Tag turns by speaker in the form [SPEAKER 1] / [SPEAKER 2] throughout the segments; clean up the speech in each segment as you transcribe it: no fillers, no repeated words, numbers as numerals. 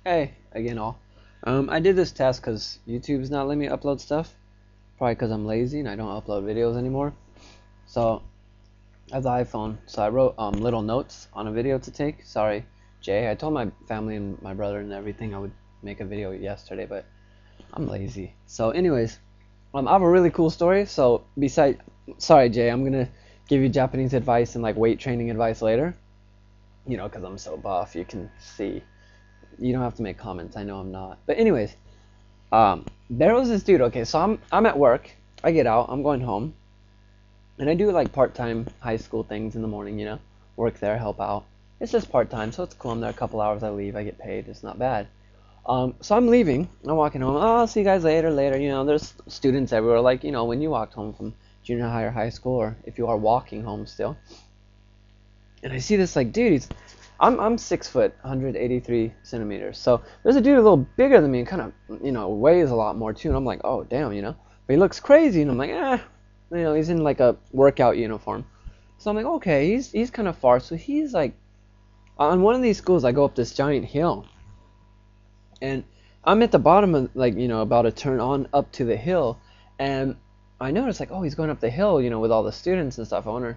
[SPEAKER 1] Hey, again all. I did this test because YouTube's not letting me upload stuff. Probably because I'm lazy and I don't upload videos anymore. So, I have the iPhone, so I wrote little notes on a video to take. Sorry, Jay. I told my family and my brother and everything I would make a video yesterday, but I'm lazy. So, anyways, I have a really cool story. So, sorry, Jay, I'm gonna give you Japanese advice and like weight training advice later. You know, because I'm so buff, you can see. You don't have to make comments. I know I'm not. But anyways, there was this dude. Okay, so I'm at work. I get out. I'm going home, and I do like part-time high school things in the morning. Work there, help out. It's just part-time, so it's cool. I'm there a couple hours. I leave. I get paid. It's not bad. So I'm leaving. I'm walking home. Oh, I'll see you guys later. Later. There's students everywhere. Like when you walked home from junior high or high school, or if you are walking home still. And I see this like dude. I'm 6 foot, 183 centimeters. So there's a dude a little bigger than me and kind of, weighs a lot more too. And I'm like, oh, damn, But he looks crazy. And I'm like, he's in like a workout uniform. So I'm like, okay, he's kind of far. So he's like, on one of these schools, I go up this giant hill. And I'm at the bottom of, about to turn on up to the hill. And I noticed, like, oh, he's going up the hill, with all the students and stuff. I wonder,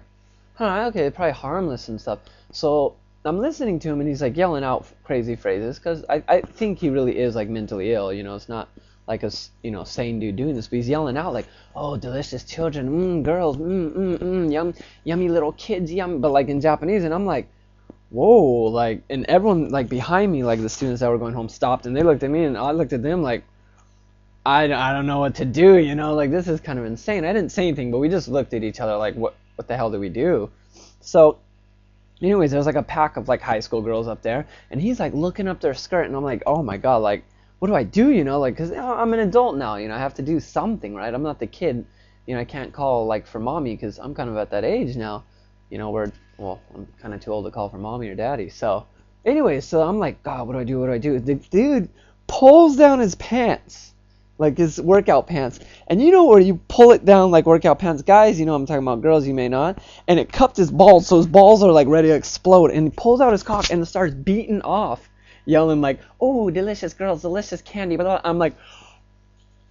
[SPEAKER 1] okay, they're probably harmless and stuff. So I'm listening to him and he's like yelling out crazy phrases because I think he really is like mentally ill. It's not like a sane dude doing this, but he's yelling out like, oh, delicious children, girls, yummy little kids, yum, but like in Japanese. And I'm like, whoa, like, and everyone like behind me, like the students that were going home, stopped and they looked at me and I looked at them like, I don't know what to do, like this is kind of insane. I didn't say anything, but we just looked at each other like, what the hell do we do? So anyways, there's like a pack of like high school girls up there, and he's like looking up their skirt, and I'm like, oh my god, like, what do I do, like, because I'm an adult now, I have to do something, right? I'm not the kid, I can't call like for mommy, because I'm kind of at that age now, where, well, I'm kind of too old to call for mommy or daddy. So anyways, so I'm like, god, what do I do? The dude pulls down his pants, like his workout pants, and where you pull it down like workout pants, guys, I'm talking about, girls you may not, and it cupped his balls, so his balls are like ready to explode, and he pulls out his cock and starts beating off, yelling like, oh, delicious girls, delicious candy, blah, blah. I'm like,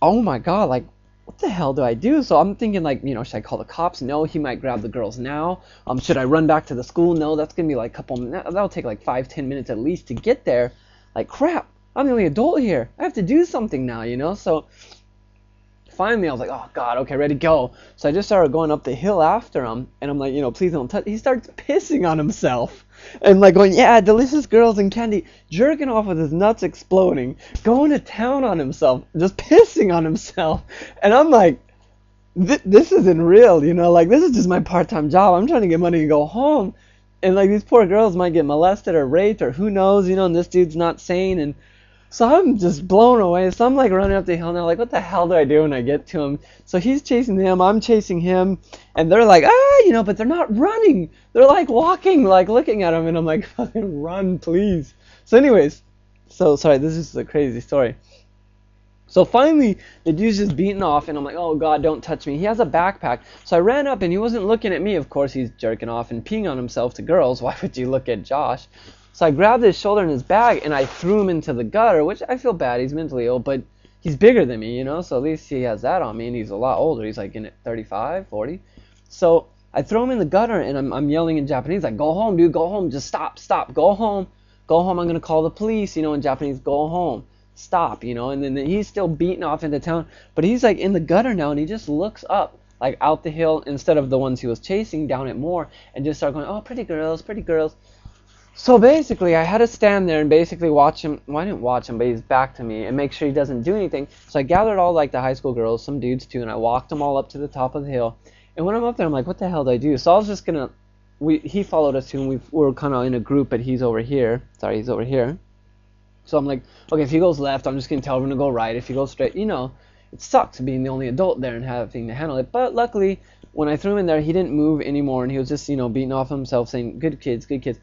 [SPEAKER 1] oh my god, like, what the hell do I do? So I'm thinking like, should I call the cops? No, he might grab the girls now. Should I run back to the school? No, that's gonna be like a couple minutes, that'll take like 5-10 minutes at least to get there. Like, crap, I'm the only adult here. I have to do something now, So finally I was like, oh god, okay, ready to go. So I just started going up the hill after him, and I'm like, please don't touch. He starts pissing on himself and like going, yeah, delicious girls and candy, jerking off with his nuts exploding, going to town on himself, just pissing on himself. And I'm like, this isn't real, like, this is just my part-time job. I'm trying to get money to go home, and like these poor girls might get molested or raped or who knows, and this dude's not sane. And so I'm just blown away. So I'm like running up the hill now, like, what the hell do I do when I get to him? So he's chasing him, I'm chasing him, and they're like, but they're not running. They're like walking, like looking at him, and I'm like, fucking run, please. So anyways, so sorry, this is a crazy story. So finally, the dude's just beating off, and I'm like, oh god, don't touch me. He has a backpack. So I ran up, and he wasn't looking at me. Of course, he's jerking off and peeing on himself to girls. Why would you look at Josh? So I grabbed his shoulder in his bag, and I threw him into the gutter, which I feel bad. He's mentally ill, but he's bigger than me, So at least he has that on me, and he's a lot older. He's like in 35, 40. So I throw him in the gutter, and I'm yelling in Japanese, like, go home, dude, go home. Just stop, go home. Go home, I'm going to call the police, in Japanese, go home. Stop, and then he's still beating off into town, but he's like in the gutter now, and he just looks up, like out the hill, instead of the ones he was chasing down it more, and just start going, oh, pretty girls, pretty girls. So basically, I had to stand there and basically watch him. Well, I didn't watch him, but he's back to me, and make sure he doesn't do anything. So I gathered all like the high school girls, some dudes too, and I walked them all up to the top of the hill. And when I'm up there, I'm like, what the hell do I do? So I was just gonna, he followed us too, and we were kind of in a group, but he's over here. Sorry, he's over here. So I'm like, okay, if he goes left, I'm just gonna tell him to go right. If he goes straight, it sucks being the only adult there and having to handle it. But luckily, when I threw him in there, he didn't move anymore, and he was just, beating off himself, saying, good kids, good kids.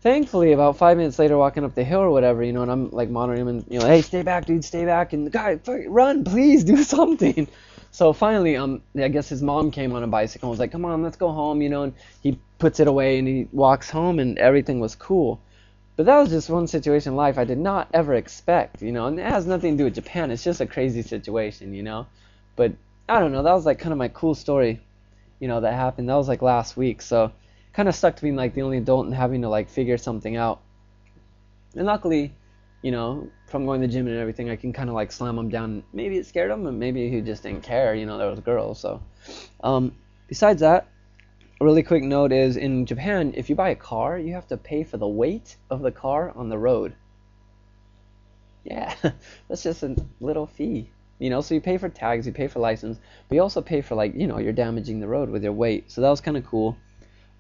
[SPEAKER 1] Thankfully, about 5 minutes later, walking up the hill or whatever, and I'm like monitoring him, and hey, stay back, dude, stay back, and the guy, run, please, do something. So finally, I guess his mom came on a bicycle and was like, come on, let's go home, and he puts it away and he walks home, and everything was cool. But that was just one situation in life I did not ever expect, you know, and it has nothing to do with Japan. It's just a crazy situation, you know. But I don't know, that was like kind of my cool story, you know, that happened. That was like last week, so kind of sucked being like the only adult and having to like figure something out. And luckily, you know, from going to the gym and everything, I can kind of like slam him down. Maybe it scared him, and maybe he just didn't care, you know, there was girls. So, besides that, a really quick note is in Japan, if you buy a car, you have to pay for the weight of the car on the road. Yeah, that's just a little fee. You know, so you pay for tags, you pay for license, but you also pay for like, you know, you're damaging the road with your weight. So that was kind of cool.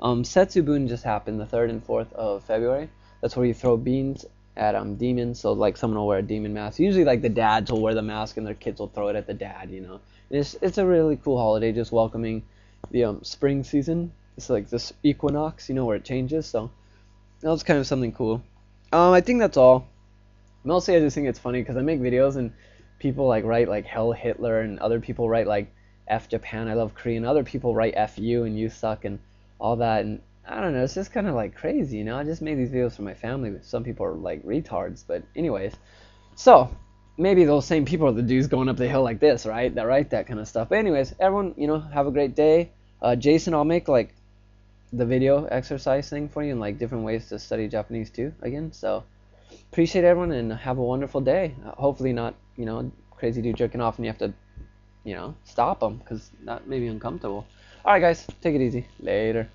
[SPEAKER 1] Setsubun just happened the 3rd and 4th of February. That's where you throw beans at demons. So like someone will wear a demon mask. Usually like the dads will wear the mask and their kids will throw it at the dad. You know, it's a really cool holiday, just welcoming the spring season. It's like this equinox, you know, where it changes. So that was kind of something cool. I think that's all. Mostly I just think it's funny because I make videos and people like write like Hell Hitler and other people write like F Japan, I love Korea, and other people write F you and you suck and all that. And I don't know, it's just kind of like crazy, you know. I just made these videos for my family, but some people are like retards. But anyways, so maybe those same people are the dudes going up the hill like this, right? That write that kind of stuff. But anyways, everyone, you know, have a great day. Jason, I'll make like the video exercise thing for you and like different ways to study Japanese too again. So appreciate everyone and have a wonderful day. Hopefully not, you know, crazy dude jerking off and you have to, you know, stop them because that may be uncomfortable. All right, guys, take it easy. Later.